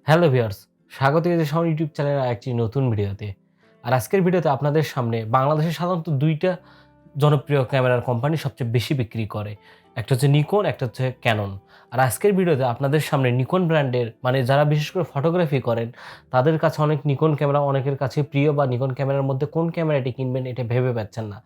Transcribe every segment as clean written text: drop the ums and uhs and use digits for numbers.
Hello viewers, স্বাগত জানাচ্ছি আমার ইউটিউব চ্যানেলের একটি নতুন ভিডিওতে। আর আজকের ভিডিওতে আপনাদের সামনে বাংলাদেশে সাধারণত ২ টা জনপ্রিয় ক্যামেরার কোম্পানি সবচেয়ে বেশি বিক্রি করে। একটা হচ্ছে নিকন, একটা হচ্ছে ক্যানন। আর আজকের ভিডিওতে আপনাদের সামনে নিকন ব্র্যান্ডের মানে যারা বিশেষ করে ফটোগ্রাফি করেন, তাদের কাছে অনেক নিকন ক্যামেরা অনেকের কাছে প্রিয় বা নিকন ক্যামেরার মধ্যে কোন ক্যামেরাটি কিনবেন এটা ভেবে পাচ্ছেন না।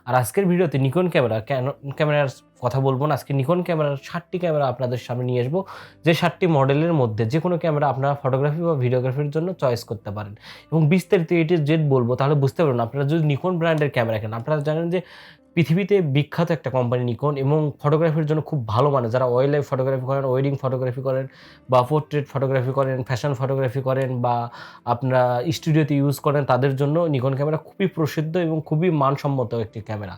আর আজকের ভিডিওতে নিকন ক্যামেরা, ক্যানন ক্যামেরার কথা বলবো না। আজকে নিকন ক্যামেরার ৭টি ক্যামেরা আপনাদের সামনে নিয়ে আসবো। যে ৭টি মডেলের মধ্যে যেকোনো ক্যামেরা আপনারা ফটোগ্রাফি বা ভিডিওগ্রাফির জন্য চয়েস করতে পারেন। এবং বিস্তারিত A to Z বলবো, তাহলে বুঝতে পারবেন আপনারা যদি নিকন ব্র্যান্ডের ক্যামেরা কেনেন। আপনারা জানেন যে পৃথিবীতে বিখ্যাত একটা কোম্পানি নিকন এবং ফটোগ্রাফির জন্য খুব ভালো মানে যারা ওয়াইল্ড লাইফ ফটোগ্রাফি করেন, ওয়েডিং ফটোগ্রাফি করেন বা পোর্ট্রেট ফটোগ্রাফি করেন, ফ্যাশন ফটোগ্রাফি করেন বা আপনারা স্টুডিওতে ইউজ করেন, তাদের জন্য নিকন ক্যামেরা খুবই প্রসিদ্ধ এবং খুবই মানসম্মত একটি ক্যামেরা।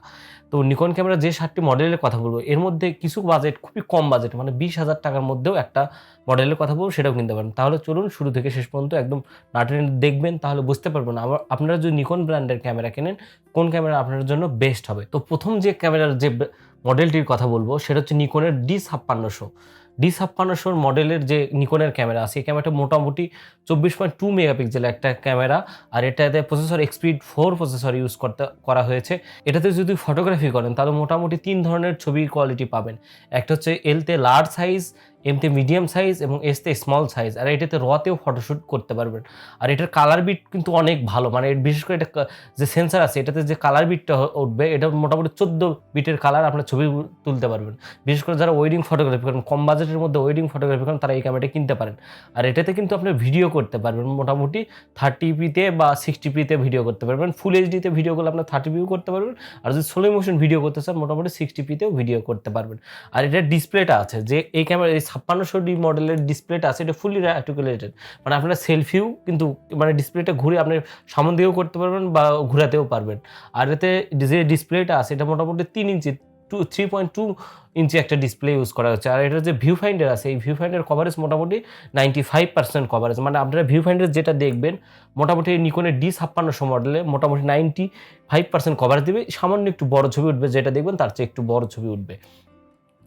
তো নিকন ক্যামেরা যে ৭টি মডেলের কথা বলবো, এর মধ্যে কিছু বাজেট খুবই কম বাজেট মানে ২০,০০০ টাকার মধ্যেও একটা মডেলের কথা বলবো, সেটাও কিনতে পারেন। তাহলে চলুন শুরু থেকে শেষ পর্যন্ত একদম নাটেনে দেখবেন, তাহলে বুঝতে পারবেন আপনারা যদি নিকন ব্র্যান্ডের ক্যামেরা কেনেন কোন ক্যামেরা আপনার জন্য বেস্ট হবে। তো প্রথম যে ক্যামেরার যে মডেলটির কথা বলবো সেটা হচ্ছে নিকনের D5300 মডেলের যে নিকনের ক্যামেরা আছে, এই ক্যামেরাটা মোটামুটি 24.2 মেগাপিক্সেলের একটা ক্যামেরা। আর এটাতে প্রসেসর এক্সপিড 4 প্রসেসর ইউজ করা হয়েছে। এটাতে যদি ফটোগ্রাফি করেন তাহলে মোটামুটি 3 ধরনের ছবির কোয়ালিটি পাবেন। একটা হচ্ছে এলতে লার্জ সাইজ, এমতে মিডিয়াম সাইজ এবং এসতে স্মল সাইজ। আর এটাতে রতেও ফটোশ্যুট করতে পারবেন। আর এটার কালার বিট কিন্তু অনেক ভালো, মানে বিশেষ করে এটা যে সেন্সার আছে এটাতে যে কালার বিটটা উঠবে, এটা মোটামুটি 14 বিটের কালার আপনার ছবি তুলতে পারবেন। বিশেষ করে যারা ওয়েডিং ফটোগ্রাফি করেন, কম বাজেটের মধ্যে ওয়েডিং ফটোগ্রাফি করেন, তারা এই ক্যামেরাটা কিনতে পারেন। আর এটাতে কিন্তু আপনি ভিডিও করতে পারবেন মোটামুটি 30pতে বা 60pতে ভিডিও করতে পারবেন। ফুল এইচডিতে ভিডিও করলে আপনার 30pও করতে পারবেন। আর যদি স্লো মোশন ভিডিও করতে চান মোটামুটি 60pতেও ভিডিও করতে পারবেন। আর এটার ডিসপ্লেটা আছে যে এই ক্যামেরা 5600D মডেলের ডিসপ্লেটা আছে, এটা ফুললি আর্টিকুলেটেড, মানে আপনারা সেলফিও কিন্তু মানে ডিসপ্লেটা ঘুরে আপনি সামন দিকেও করতে পারবেন বা ঘুরাতেও পারবেন। আর এতে যে ডিসপ্লেটা আছে এটা মোটামুটি 3 ইঞ্চি 3.2 ইঞ্চি একটা ডিসপ্লে ইউজ করা হচ্ছে। আর এটার যে ভিউ ফাইন্ডার আছে, এই ভিউ ফাইন্ডার কভারেজ মোটামুটি 95% কভারেজ, মানে আপনারা ভিউ ফাইন্ডার যেটা দেখবেন মোটামুটি নিকনের D5600 মডেলে মোটামুটি 95% কভারেজ দেবে। সামান্য একটু বড় ছবি উঠবে, যেটা দেখবেন তার চেয়ে একটু বড় ছবি উঠবে।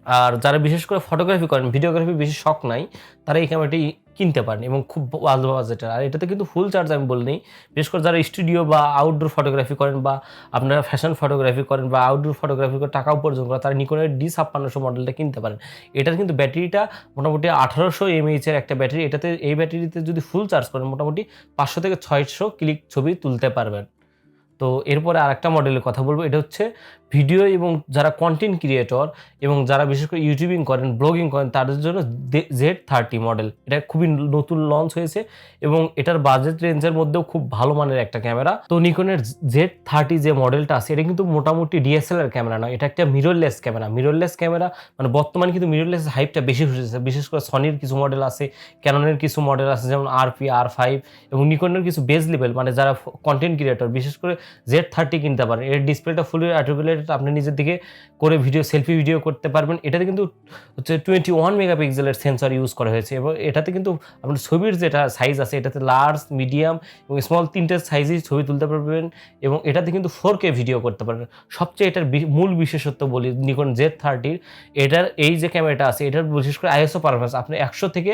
আর যারা বিশেষ করে ফটোগ্রাফি করেন, ভিডিওগ্রাফি বেশি শখ নাই, তারা এই ক্যামেরাটি কিনতে পারেন এবং খুব ভালো বাজেটের। আর এটাতে কিন্তু ফুল চার্জ আমি বলি নেই। বিশেষ করে যারা স্টুডিও বা আউটডোর ফটোগ্রাফি করেন বা আপনারা ফ্যাশন ফটোগ্রাফি করেন বা আউটডোর ফটোগ্রাফি করে টাকা উপার্জন করেন, তারা নিকনের D5600 মডেলটা কিনতে পারেন। এটার কিন্তু ব্যাটারিটা মোটামুটি 1800 mAh এর একটা ব্যাটারি। এটাতে এই ব্যাটারিতে যদি ফুল চার্জ করেন মোটামুটি 500 থেকে 600 ক্লিক ছবি তুলতে পারবেন। তো এরপরে আরেকটা মডেলের কথা বলবো, এটা হচ্ছে ভিডিও এবং যারা কন্টেন্ট ক্রিয়েটর এবং যারা বিশেষ করে ইউটিউবিং করেন, ব্লগিং করেন, তাদের জন্য Z30 মডেল। এটা খুবই নতুন লঞ্চ হয়েছে এবং এটার বাজেট রেঞ্জের মধ্যেও খুব ভালো মানের একটা ক্যামেরা। তো নিকনের Z30 যে মডেলটা আছে এটা কিন্তু মোটামুটি DSLR ক্যামেরা নয়, এটা একটা মিররলেস ক্যামেরা। মানে বর্তমানে কিন্তু মিররলেস হাইপটা বেশি হয়েছে। বিশেষ করে সনির কিছু মডেল আছে, ক্যাননের কিছু মডেল আছে যেমন RP R5 এবং নিকনের কিছু বেস লেভেল, মানে যারা কন্টেন্ট ক্রিয়েটর বিশেষ করে Z30 কিনতে পারেন। এর ডিসপ্লেটা ফুলি আর্টিকুলেটেড, আপনি নিজের দিকে করে সেলফি ভিডিও করতে পারবেন। এটাতে কিন্তু হচ্ছে 21 মেগাপিক্সেলের সেন্সর ইউজ করা হয়েছে এবং এটাতে কিন্তু আপনার ছবির যেটা সাইজ আছে এটাতে লার্জ, মিডিয়াম এবং স্মল তিনটে সাইজেই ছবি তুলতে পারবেন এবং এটাতে কিন্তু 4K ভিডিও করতে পারবেন। সবচেয়ে এটার মূল বিশেষত্ব বলি নিকন Z30, এটার এই যে ক্যামেরাটা আছে এটার বিশেষ করে আইএসও পারফরমেন্স আপনি 100 থেকে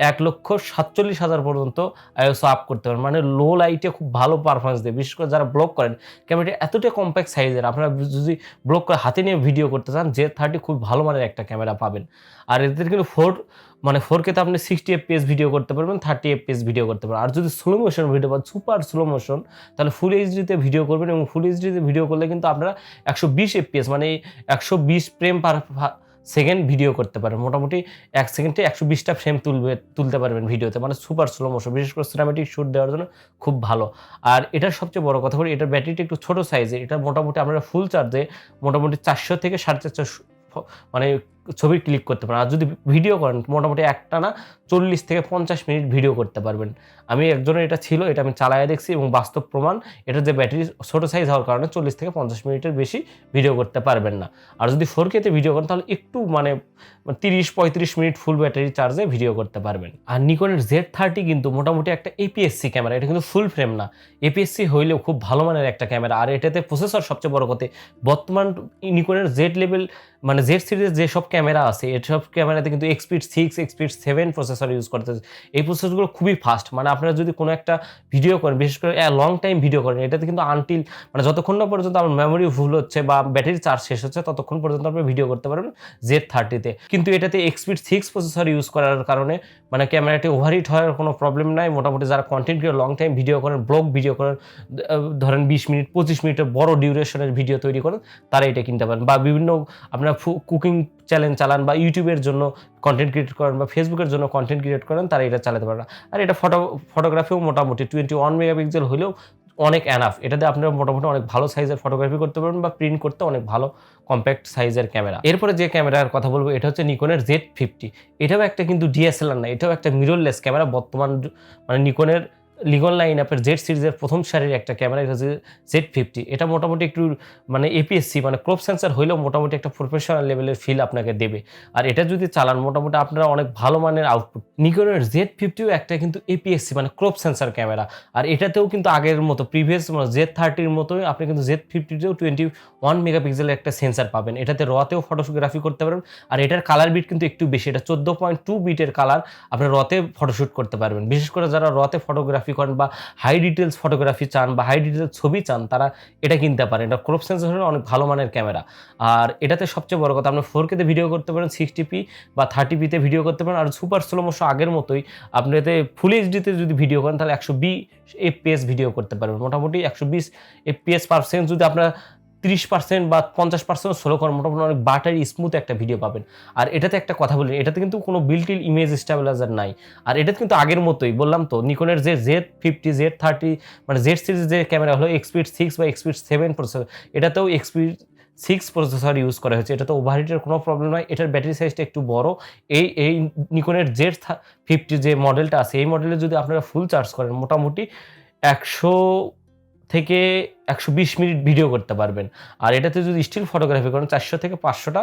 1,47,000 পর্যন্ত আইএসও আপ করতে পারেন, মানে লো লাইটে খুব ভালো পারফরমেন্স দেয়। বিশেষ করে যারা ব্লগ করেন, ক্যামেরাটা এতটা কম্প্যাক্ট সাইজের, আপনারা যদি ব্লগ করে হাতে নিয়ে ভিডিও করতে চান Z30 খুব ভালো মানের একটা ক্যামেরা পাবেন। আর এদের কিন্তু 4K তে আপনি 60 fps ভিডিও করতে পারবেন, 30 fps ভিডিও করতে পারবেন। আর যদি স্লো মোশন ভিডিও বা সুপার স্লো মোশন, তাহলে ফুল এইচডিতে ভিডিও করবেন এবং ফুল এইচডিতে ভিডিও করলে কিন্তু আপনারা 120 fps মানে 120 ফ্রেম পার সেকেন্ড ভিডিও করতে পারেন। মোটামুটি 1 সেকেন্ডে 120টা ফ্রেম তুলতে পারবেন ভিডিওতে, মানে সুপার স্লো মোশন, বিশেষ করে সিনেম্যাটিক শ্যুট দেওয়ার জন্য খুব ভালো। আর এটার সবচেয়ে বড় কথা বলি, এটার ব্যাটারিটা একটু ছোট সাইজের। এটা মোটামুটি আপনারা ফুল চার্জে মোটামুটি 400 থেকে 450 মানে ছবি ক্লিক করতে পারেন। আর যদি ভিডিও করেন মোটামুটি একটানা 40 থেকে 50 মিনিট ভিডিও করতে পারবেন। আমি একজনের এটা ছিল, এটা আমি চালায়া দেখছি এবং বাস্তব প্রমাণ। এটার যে ব্যাটারি ছোট সাইজ হওয়ার কারণে 40 থেকে 50 মিনিটের বেশি ভিডিও করতে পারবেন না। আর যদি 4K তে ভিডিও করেন তাহলে একটু মানে 30-35 মিনিট ফুল ব্যাটারি চার্জে ভিডিও করতে পারবেন। আর নিকনের Z30 কিন্তু মোটামুটি একটা APS-C ক্যামেরা, এটা কিন্তু ফুল ফ্রেম না, APS-C হইলেও খুব ভালো মানের একটা ক্যামেরা। আর এটাতে প্রসেসর সবচেয়ে বড় কথা, বর্তমান নিকনের Z লেভেল মানে Z সিরিজের যেসব ক্যামেরা আছে এসব ক্যামেরাতে কিন্তু Xpeed 6 Xpeed 7 প্রসেসর ইউজ করতেছে। এই প্রসেসরগুলো খুবই ফাস্ট, মানে আপনারা যদি কোনো একটা ভিডিও করেন, বিশেষ করে লং টাইম ভিডিও করেন, এটাতে কিন্তু আনটিল মানে যতক্ষণ না পর্যন্ত আপনার মেমোরি ফুল হচ্ছে বা ব্যাটারি চার্জ শেষ হচ্ছে ততক্ষণ পর্যন্ত আপনি ভিডিও করতে পারবেন Z30-তে। কিন্তু এটাতে Xpeed 6 প্রসেসর ইউজ করার কারণে মানে ক্যামেরাটি ওভারহিট হওয়ার কোনো প্রবলেম নাই। মোটামুটি যারা content creator long time video করেন, ব্লগ ভিডিও করেন, ধরেন 20 মিনিট 25 মিনিটের বড় ডিউরেশনের ভিডিও তৈরি করেন, তারা এটা কিনতে পারেন। বা বিভিন্ন আপনারা কুকিং চ্যালেঞ্জ চালান বা ইউটিউবের জন্য কন্টেন্ট ক্রিয়েট করেন বা ফেসবুকের জন্য কন্টেন্ট ক্রিয়েট করেন, তারা এটা চালাতে পারেন। আর এটা ফটোগ্রাফিও মোটামুটি 21 মেগাপিক্সেল হলেও অনেক এনাফ। এটাতে আপনারা মোটামুটি অনেক ভালো সাইজের ফটোগ্রাফি করতে পারবেন বা প্রিন্ট করতে অনেক ভালো কম্প্যাক্ট সাইজের ক্যামেরা। এরপরে যে ক্যামেরার কথা বলবো এটা হচ্ছে নিকনের Z50। এটাও একটা কিন্তু ডিএসএলআর না, এটাও একটা মিররলেস ক্যামেরা। বর্তমান মানে নিকনের লিগন লাইন আপের জেড সিরিজের প্রথম সারির একটা ক্যামেরা, এটা হচ্ছে Z50। এটা মোটামুটি একটু মানে এপিএসসি মানে ক্রপ সেন্সার হইলেও মোটামুটি একটা প্রফেশনাল লেভেলের ফিল আপনাকে দেবে। আর এটা যদি চালান মোটামুটি আপনারা অনেক ভালো মানের আউটপুট। নিকনের Z50ও একটা কিন্তু এপিএসসি মানে ক্রপ সেন্সার ক্যামেরা। আর এটাতেও কিন্তু আগের মতো প্রিভিয়াস Z30-র মতোই আপনি কিন্তু Z50-তেও 21 মেগাপিক্সেলের একটা সেন্সার পাবেন। এটাতে রতেও ফটোগ্রাফি করতে পারবেন। আর এটার কালার বিট কিন্তু একটু বেশি, এটা 14.2 বিটের কালার আপনি রতে ফটোশুট করতে পারবেন। বিশেষ করে যারা রতে ফটোগ্রাফি করেন বা হাই ডিটেলস ফটোগ্রাফি চান বা হাই ডিটেলস ছবি চান, তারা এটা কিনতে পারেন। এটা ক্রপ সেন্সর হলে অনেক ভালো মানের ক্যামেরা। আর এটাতে সবচেয়ে বড় কথা, আপনি 4K তে ভিডিও করতে পারেন, 60p বা 30p-তে ভিডিও করতে পারেন। আর সুপার স্লো মোশন আগের মতোই আপনি এতে ফুল এইচডিতে যদি ভিডিও করেন তাহলে 120 FPS ভিডিও করতে পারবেন। মোটামুটি 120 FPS পার সেকেন্ড যদি আপনার 30% বা 50% স্লো করেন, মোটামুটি অনেক বাটারি স্মুথ একটা ভিডিও পাবেন। আর এটাতে একটা কথা বলি, এটাতে কিন্তু কোনো বিল্ট ইন ইমেজ স্টেবিলাইজার নাই। আর এটাতে কিন্তু আগের মতোই বললাম তো, নিকনের যে Z50 Z30 মানে জেড সিরিজ যে ক্যামেরা হলো Xpeed 6 বা Xpeed 7 প্রসেসর, এটাতেও Xpeed 6 প্রসেসর ইউজ করা হয়েছে। এটাতে ওভারহিটের কোনো প্রবলেম নয়। এটার ব্যাটারি সাইজটা একটু বড়। এই নিকনের Z50 যে মডেলটা আছে, এই মডেলে যদি আপনারা ফুল চার্জ করেন মোটামুটি 100 থেকে 120 মিনিট ভিডিও করতে পারবেন। আর এটাতে যদি স্টিল ফটোগ্রাফি করেন 400 থেকে 500টা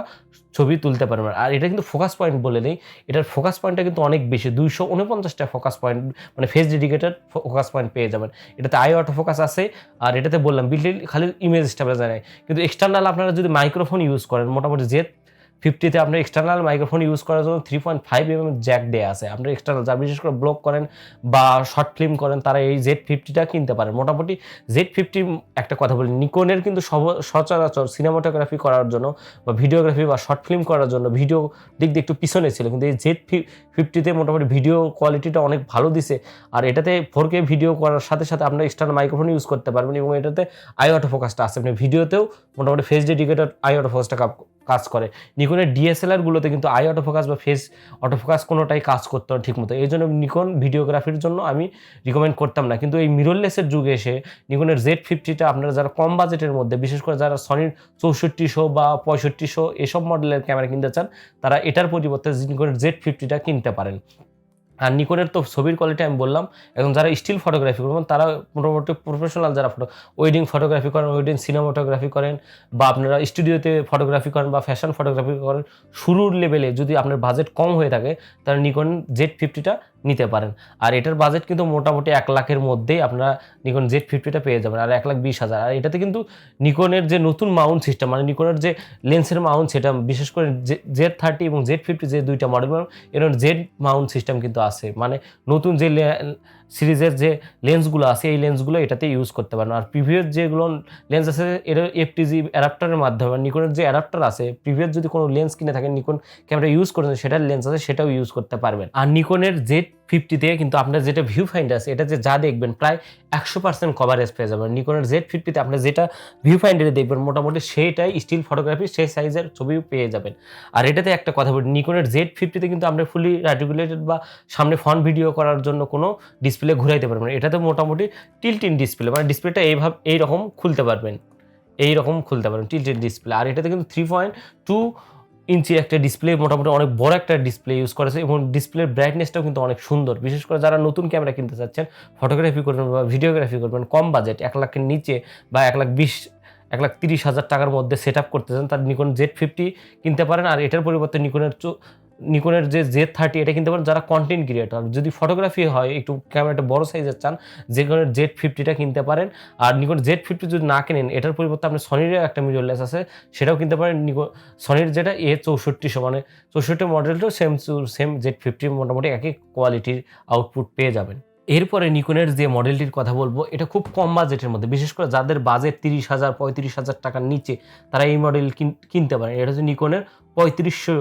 ছবি তুলতে পারবেন। আর এটা কিন্তু ফোকাস পয়েন্ট বলে নেই, এটার ফোকাস পয়েন্টটা কিন্তু অনেক বেশি, 249টা ফোকাস পয়েন্ট মানে ফেস ডেডিকেটেড ফোকাস পয়েন্ট পেয়ে যাবেন। এটাতে আই অটো ফোকাস আছে। আর এটাতে বললাম বিল্ট খালি ইমেজ স্টেবিলাইজার নেই, কিন্তু এক্সটার্নাল আপনারা যদি মাইক্রোফোন ইউজ করেন, মোটামুটি Z50-তে আপনার এক্সটার্নাল মাইক্রোফোন ইউজ করার জন্য 3.5 জ্যাক দেয়া আছে। আপনার এক্সটার্নাল যারা বিশেষ করে ব্লগ করেন বা শর্ট ফিল্ম করেন, তারা এই Z50টা কিনতে পারেন। মোটামুটি Z50 একটা কথা বলি, নিকনের কিন্তু সচরাচর সিনেমাটোগ্রাফি করার জন্য বা ভিডিওগ্রাফি বা শর্ট ফিল্ম করার জন্য ভিডিও দিক দিয়ে একটু পিছনে ছিল, কিন্তু এই Z50-তে মোটামুটি ভিডিও কোয়ালিটিটা অনেক ভালো দিছে। আর এটাতে 4K ভিডিও করার সাথে সাথে আপনার এক্সটার্নাল মাইক্রোফোন ইউজ করতে পারবেন এবং এটাতে আই অটো ফোকাসটা আছে। আপনি ভিডিওতেও মোটামুটি ফেস ডেডিকেটেড আই অটো ফোকাসটা কাজ করে। নিকনের ডিএসএলআর গুলোতে কিন্তু আই অটো ফোকাস বা ফেস অটো ফোকাস কোনোটাই কাজ করতে হয় ঠিক মতো। এই জন্য নিকন ভিডিওগ্রাফির জন্য আমি রিকমেন্ড করতাম না। কিন্তু এই মিররলেসের যুগে এসে নিকনের Z50টা আপনারা যারা কম বাজেটের মধ্যে, বিশেষ করে যারা সনির 6400 বা 6500 এসব মডেলের ক্যামেরা কিনতে চান, তারা এটার পরিবর্তে নিকনের Z50টা কিনতে পারেন। আর নিকনের তো ছবির কোয়ালিটি আমি বললাম। এখন যারা স্টিল ফটোগ্রাফি করবেন তারা মোটামুটি প্রফেশনাল, যারা ওয়েডিং ফটোগ্রাফি করেন, ওয়েডিং সিনেমাটোগ্রাফি করেন বা আপনারা স্টুডিওতে ফটোগ্রাফি করেন বা ফ্যাশন ফটোগ্রাফি করেন, শুরুর লেভেলে যদি আপনার বাজেট কম হয়ে থাকে তাহলে নিকন Z50টা নিতে পারেন। আর এটার বাজেট কিন্তু মোটামুটি 1 লাখের মধ্যেই আপনারা নিকন Z50টা পেয়ে যাবেন, আর 1,20,000। আর এটাতে কিন্তু নিকনের যে নতুন মাউন্ট সিস্টেম মানে নিকনের যে লেন্সের মাউন্ট, সেটা বিশেষ করে Z30 এবং Z50 যে দুইটা মডেল, এর জেড মাউন্ট সিস্টেম কিন্তু আছে। মানে নতুন যে সিরিজের যে লেন্সগুলো আছে এই লেন্সগুলো এটাতে ইউজ করতে পারেন। আর প্রিভিয়াস যেগুলো লেন্স আছে এর এফটিজি অ্যাডাপ্টারের মাধ্যমে, নিকনের যে অ্যাডাপ্টার আছে, প্রিভিয়াস যদি কোনো লেন্স কিনে থাকেন নিকন ক্যামেরা ইউজ করেন সেটার লেন্স আছে সেটাও ইউজ করতে পারবেন। আর নিকনের Z50-তে কিন্তু আপনার যেটা ভিউ ফাইন্ডার আছে এটা যা দেখবেন প্রায় 100% কভারেজ পেয়ে যাবেন। নিকনের Z50-তে আপনি যেটা ভিউ ফাইন্ডারে দেখবেন মোটামুটি সেটাই স্টিল ফটোগ্রাফি সেই সাইজের ছবিও পেয়ে যাবেন। আর এটাতে একটা কথা বলি, নিকনের Z50-তে কিন্তু আপনি ফুলি রেটিকুলেটেড বা সামনে ফ্রন্ট ভিডিও করার জন্য কোনো ডিসপ্লে ঘুরাইতে পারবেন। এটাতে মোটামুটি টিল্ট-ইন ডিসপ্লে, মানে ডিসপ্লেটা এইরকম খুলতে পারবেন, টিল্ট-ইন ডিসপ্লে। আর এটাতে কিন্তু 3.2 ইঞ্চি একটা ডিসপ্লে, মোটামুটি অনেক বড় একটা ডিসপ্লে ইউজ করেছে এবং ডিসপ্লের ব্রাইটনেসটাও কিন্তু অনেক সুন্দর। বিশেষ করে যারা নতুন ক্যামেরা কিনতে চাচ্ছেন, ফটোগ্রাফি করবেন বা ভিডিওগ্রাফি করবেন, কম বাজেট 1 লাখের নিচে বা 1,30,000 টাকার মধ্যে সেট আপ করতে চান, তার নিকন Z50 কিনতে পারেন। আর এটার পরিবর্তে নিকনের নিকনের যে Z30 এটা কিনতে পারেন যারা কন্টেন্ট ক্রিয়েটর। যদি ফটোগ্রাফি হয় একটু ক্যামেরাটা বড় সাইজের চান, নিকনের Z50টা কিনতে পারেন। আর নিকন Z50 যদি না কেনেন এটার পরিবর্তে আপনি সনির একটা মিররলেস আছে সেটাও কিনতে পারেন। সনির যেটা A6400 মানে 64 মডেলটাও সেম Z50 মোটামুটি একই কোয়ালিটির আউটপুট পেয়ে যাবেন। এরপরে নিকনের যে মডেলটির কথা বলবো এটা খুব কম বাজেটের মধ্যে, বিশেষ করে যাদের বাজেট 30,000 35,000 টাকার নিচে তারা এই মডেল কিনতে পারেন। এটা হচ্ছে নিকনের 3500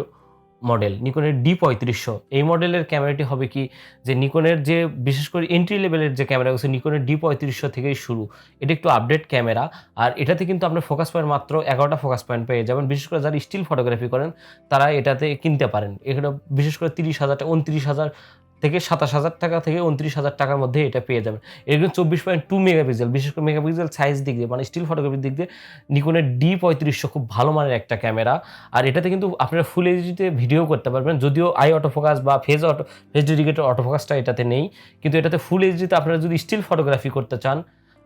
মডেল, নিকনের D3500। এই মডেলের ক্যামেরাটি হবে কি যে নিকনের যে বিশেষ করে এন্ট্রি লেভেলের যে ক্যামেরা আছে নিকনের D3500 থেকেই শুরু। এটা একটু আপডেট ক্যামেরা, আর এটাতে কিন্তু আপনার ফোকাস পয়েন্ট মাত্র 11টা ফোকাস পয়েন্ট পেয়ে যাবেন। বিশেষ করে যারা স্টিল ফটোগ্রাফি করেন তারা এটাতে কিনতে পারেন। এখানে বিশেষ করে 30,000 টাকা 29,000 থেকে 27,000 টাকা থেকে 29,000 টাকার মধ্যে এটা পেয়ে যাবেন। এগুলো 24.2 মেগাপিক্সেল, বিশেষ করে মেগাপিক্সেল সাইজ দিক দিয়ে মানে স্টিল ফটোগ্রাফির দিক দিয়ে নিকনের D3500 খুব ভালো মানের একটা ক্যামেরা। আর এটাতে কিন্তু আপনারা ফুল এইচডিতে ভিডিও করতে পারবেন, যদিও আই অটো ফোকাস বা ফেজ ডেডিকেটেড অটো ফোকাসটা এটাতে নেই, কিন্তু এটাতে ফুল এইচডিতে আপনারা যদি স্টিল ফটোগ্রাফি করতে চান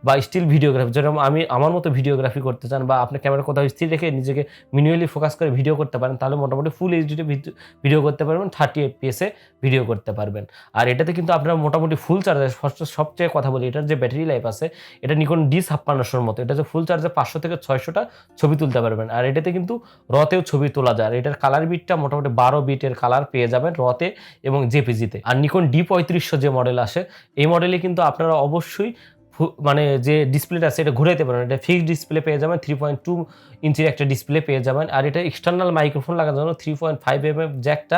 বা স্টিল ভিডিওগ্রাফি, যেরকম আমার মতো ভিডিওগ্রাফি করতে চান বা আপনি ক্যামেরা কোথাও স্থির রেখে নিজেকে ম্যানুয়ালি ফোকাস করে ভিডিও করতে পারেন, তাহলে মোটামুটি ফুল এইচডিতে ভিডিও করতে পারবেন, 30 FPS ভিডিও করতে পারবেন। আর এটাতে কিন্তু আপনারা মোটামুটি ফুল চার্জে সবচেয়ে কথা বলি এটার যে ব্যাটারি লাইফ আছে এটা নিকন D5600 মতো, এটা যে ফুল চার্জে 500 থেকে 600টা ছবি তুলতে পারবেন। আর এটাতে কিন্তু রতেও ছবি তোলা যায়। আর এটার কালার বিটটা মোটামুটি 12 বিটের কালার পেয়ে যাবেন রতে এবং জেপিজিতে। আর নিকন D3500 যে মডেল আসে এই মডেলে কিন্তু আপনারা অবশ্যই মানে যে ডিসপ্লেটা আছে এটা ঘুরাইতে পারেন। এটা ফিক্সড ডিসপ্লে পেয়ে যাবেন, 3.2 ইঞ্চির একটা ডিসপ্লে পেয়ে যাবেন। আর এটা এক্সটার্নাল মাইক্রোফোন লাগানোর জন্য 3.5 জ্যাকটা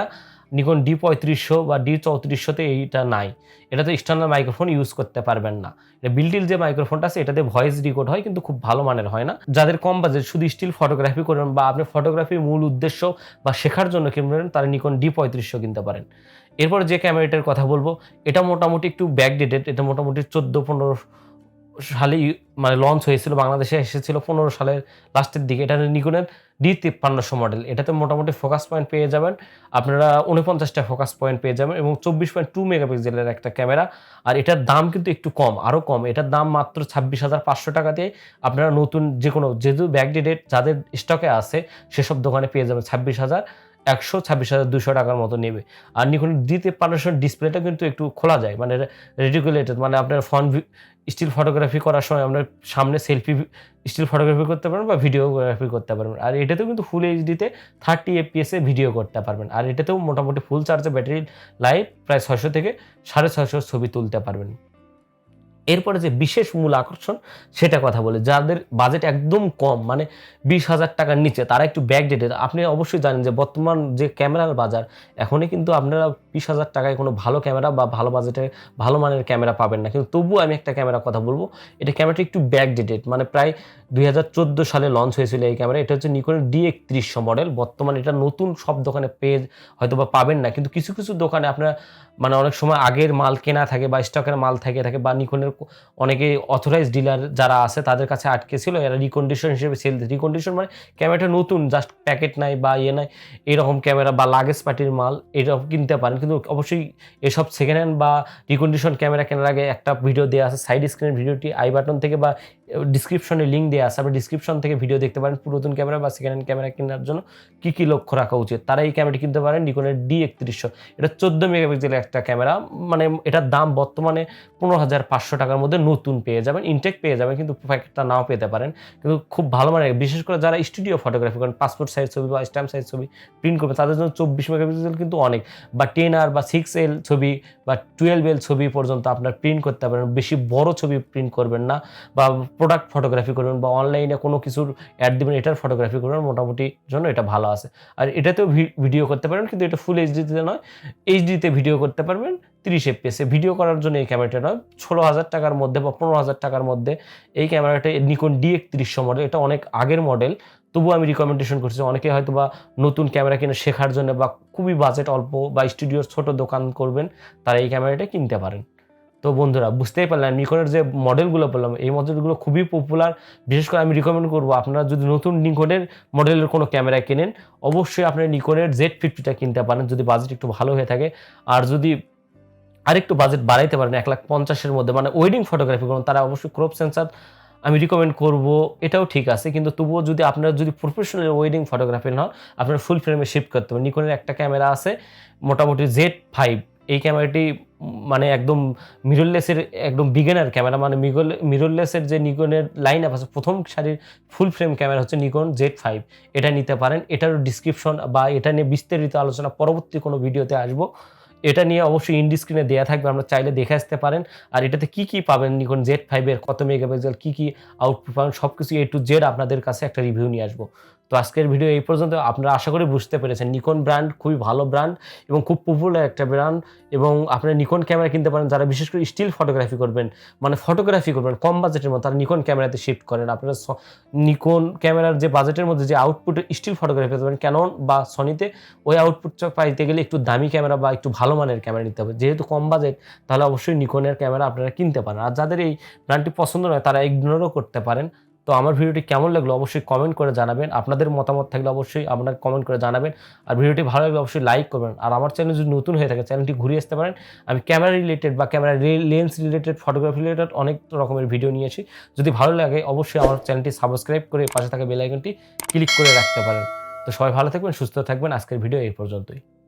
নিকন D3500 বা D3400-তে এইটা নাই। এটাতে এক্সটার্নাল মাইক্রোফোন ইউজ করতে পারবেন না। এটা বিল্ট-ইন যে মাইক্রোফোনটা আছে এটাতে ভয়েস রেকর্ড হয়, কিন্তু খুব ভালো মানের হয় না। যাদের কম বাজেট শুধু স্টিল ফটোগ্রাফি করেন বা আপনি ফটোগ্রাফির মূল উদ্দেশ্য বা শেখার জন্য কিনবেন তারা নিকন D3500 কিনতে পারেন। এরপর যে ক্যামেরাটার কথা বলবো এটা মোটামুটি একটু ব্যাকডেটেড। এটা মোটামুটি 14-15 সালে মানে লঞ্চ হয়েছিল, বাংলাদেশে এসেছিল 15 সালের লাস্টের দিকে। এটা নিকনের D5300 মডেল। এটাতে মোটামুটি ফোকাস পয়েন্ট পেয়ে যাবেন আপনারা 49টা ফোকাস পয়েন্ট পেয়ে যাবেন এবং 24.2 মেগাপিক্সেলের একটা ক্যামেরা। আর এটার দাম কিন্তু একটু কম, আরও কম। এটার দাম মাত্র 26,500 টাকা দিয়ে আপনারা নতুন যে কোনো যেহেতু ব্যাকডেটেড যাদের স্টকে আছে সেসব দোকানে পেয়ে যাবেন 26,100 26,200 টাকার মতো নেবে। আর নিকন D5300 ডিসপ্লেটা কিন্তু একটু খোলা যায়, মানে রেটিকুলেটেড, মানে আপনার ফ্রন্ট স্টিল ফটোগ্রাফি করার সময় আপনার সামনে সেলফি স্টিল ফটোগ্রাফি করতে পারবেন বা ভিডিওগ্রাফি করতে পারবেন। আর এটাতেও কিন্তু ফুল এইচডিতে 30 FPS ভিডিও করতে পারবেন। আর এটাতেও মোটামুটি ফুল চার্জে ব্যাটারি লাইফ প্রায় 600 থেকে 650 ছবি তুলতে পারবেন। এরপরে যে বিশেষ মূল আকর্ষণ সেটা কথা বলি, যাদের বাজেট একদম কম মানে 20,000 টাকার নিচে তারা একটু ব্যাকডেটেড। আপনি অবশ্যই জানেন যে বর্তমান যে ক্যামেরার বাজার এখনই কিন্তু আপনারা 20,000 টাকায় কোনো ভালো ক্যামেরা বা ভালো বাজেটে ভালো মানের ক্যামেরা পাবেন না। কিন্তু তবুও আমি একটা ক্যামেরা কথা বলবো, এটা ক্যামেরাটা একটু ব্যাকডেটেড, মানে প্রায় 2014 সালে লঞ্চ হয়েছিল এই ক্যামেরা। এটা হচ্ছে নিকনের D3100 মডেল। বর্তমানে এটা নতুন সব দোকানে পেয়ে হয়তো বা পাবেন না, কিন্তু কিছু কিছু দোকানে আপনারা মানে অনেক সময় আগের মাল কেনা থাকে বা স্টকের মাল থাকে বা নিকনের অনেকে অথরাইজড ডিলার যারা আছে তাদের কাছে আটকে ছিল, এরা রিকন্ডিশন হিসেবে সেল দেয়। রিকন্ডিশন মানে ক্যামেরাটা নতুন, জাস্ট প্যাকেট নাই বা নাই, এরকম ক্যামেরা বা লাগেজ পার্টির মাল এরকম কিনতে পারেন। কিন্তু অবশ্যই এসব সেকেন্ড হ্যান্ড বা রিকন্ডিশন ক্যামেরা কেনার আগে একটা ভিডিও দেওয়া আছে, সাইড স্ক্রিনের ভিডিওটি আই বাটন থেকে বা ডিসক্রিপশনে লিঙ্ক দেওয়া আছে, আপনি ডিসক্রিপশন থেকে ভিডিও দেখতে পারেন পুরাতন ক্যামেরা বা সেকেন্ড হ্যান্ড ক্যামেরা কেনার জন্য কী লক্ষ্য রাখা উচিত। তারা এই ক্যামেরাটি কিনতে পারেন নিকনের D3100। এটা 14 মেগাপিক্সেলের একটা ক্যামেরা, মানে এটার দাম বর্তমানে 15,500 টাকার মধ্যে নতুন পেয়ে যাবেন, ইনটেক পেয়ে যাবেন, কিন্তু প্যাকেটটা নাও পেতে পারেন। কিন্তু খুব ভালো মানে বিশেষ করে যারা স্টুডিও ফটোগ্রাফি করেন, পাসপোর্ট সাইজ ছবি বা স্ট্যাম্প সাইজ ছবি প্রিন্ট করবে তাদের জন্য 24 মেগাপিক্সেল কিন্তু অনেক, বা 10R বা 6L ছবি বা 12L ছবি পর্যন্ত আপনার প্রিন্ট করতে পারেন। বেশি বড় ছবি প্রিন্ট করবেন না, বা প্রোডাক্ট ফটোগ্রাফি করবেন বা অনলাইনে কোনো কিছুর অ্যাড দেবেন এটার ফটোগ্রাফি করবেন, মোটামুটি জন্য এটা ভালো আছে। আর এটাতেও ভিডিও করতে পারেন, কিন্তু এটা ফুল এইচডিতে নয়, এইচডিতে ভিডিও করতে পারবেন 30 FPS ভিডিও করার জন্য এই ক্যামেরাটা নয়। 16,000 টাকার মধ্যে বা 15,000 টাকার মধ্যে এই ক্যামেরাটা নিকন D3100 মডেল। এটা অনেক আগের মডেল, তবুও আমি রিকমেন্ডেশন করছি অনেকে হয়তো বা নতুন ক্যামেরা কিনে শেখার জন্য বা খুবই বাজেট অল্প বা স্টুডিওর ছোট দোকান করবেন তারা এই ক্যামেরাটা কিনতে পারেন। তো বন্ধুরা বুঝতেই পারলেন নিকনের যে মডেলগুলো বললাম এই মডেলগুলো খুবই পপুলার। বিশেষ করে আমি রিকমেন্ড করবো আপনারা যদি নতুন নিকনের মডেলের কোনো ক্যামেরা কেনেন অবশ্যই আপনারা নিকনের Z50টা কিনতে পারেন যদি বাজেট একটু ভালো হয়ে থাকে। আর যদি আরেকটু বাজেট বাড়াইতে পারেন 1,50,000-এর মধ্যে, মানে ওয়েডিং ফটোগ্রাফি করুন, তারা অবশ্যই ক্রপ সেন্সার আমি রিকমেন্ড করব, এটাও ঠিক আছে, কিন্তু তবুও যদি আপনারা যদি প্রফেশনাল ওয়েডিং ফটোগ্রাফি হন, আপনারা ফুল ফ্রেমে শিফট করতে হবে। নিকনের একটা ক্যামেরা আছে মোটামুটি Z5, এই ক্যামেরাটি মানে একদম মিররলেসের একদম বিগিনার ক্যামেরা, মানে মিররলেসের যে নিকনের লাইন আপ আছে প্রথম সারির ফুল ফ্রেম ক্যামেরা হচ্ছে নিকন Z5, এটা নিতে পারেন। এটারও ডিসক্রিপশন বা এটা নিয়ে বিস্তারিত আলোচনা পরবর্তী কোনো ভিডিওতে আসবো। এটা নিয়ে অবশ্যই ইন্ডি স্ক্রিনে দেওয়া থাকবে, আমরা চাইলে দেখে আসতে পারেন। আর এটাতে কি কি পাবেন, নিকন Z5 এর কত মেগাপিক্সেল, কি কি আউটপুট পাবেন, সবকিছু A to Z আপনাদের কাছে একটা রিভিউ নিয়ে আসবো। তো আজকের ভিডিও এই পর্যন্ত। আপনারা আশা করি বুঝতে পেরেছেন নিকন ব্র্যান্ড খুবই ভালো ব্র্যান্ড এবং খুব পপুলার একটা ব্র্যান্ড, এবং আপনারা নিকন ক্যামেরা কিনতে পারেন। যারা বিশেষ করে স্টিল ফটোগ্রাফি করবেন, মানে ফটোগ্রাফি করবেন কম বাজেটের মধ্যে, তারা নিকন ক্যামেরাতে শিফট করেন। আপনারা নিকন ক্যামেরার যে বাজেটের মধ্যে যে আউটপুট স্টিল ফটোগ্রাফি করবেন ক্যানন বা সনিতে, ওই আউটপুটটা পাইতে গেলে একটু দামি ক্যামেরা বা একটু ভালো মানের ক্যামেরা নিতে হবে। যেহেতু কম বাজেট, তাহলে অবশ্যই নিকনের ক্যামেরা আপনারা কিনতে পারেন। আর যাদের এই ব্র্যান্ডটি পছন্দ নয়, তারা ইগনোরও করতে পারেন। তো আমার ভিডিওটি কেমন লাগলো অবশ্যই কমেন্ট করে জানাবেন। আপনাদের মতামত থাকলে অবশ্যই আপনারা কমেন্ট করে জানাবেন। আর ভিডিওটি ভালো লাগলে অবশ্যই লাইক করবেন। আর আমার চ্যানেল যদি নতুন হয়ে থাকে, চ্যানেলটি ঘুরে আসতে পারেন। আমি ক্যামেরা রিলেটেড বা camera lens related, photography related অনেক রকমের ভিডিও নিয়েছি। যদি ভালো লাগে অবশ্যই আমার চ্যানেলটি সাবস্ক্রাইব করে পাশে থাকা বেল আইকনটি ক্লিক করে রাখতে পারেন। তো সবাই ভালো থাকবেন, সুস্থ থাকবেন। আজকের ভিডিও এই পর্যন্তই।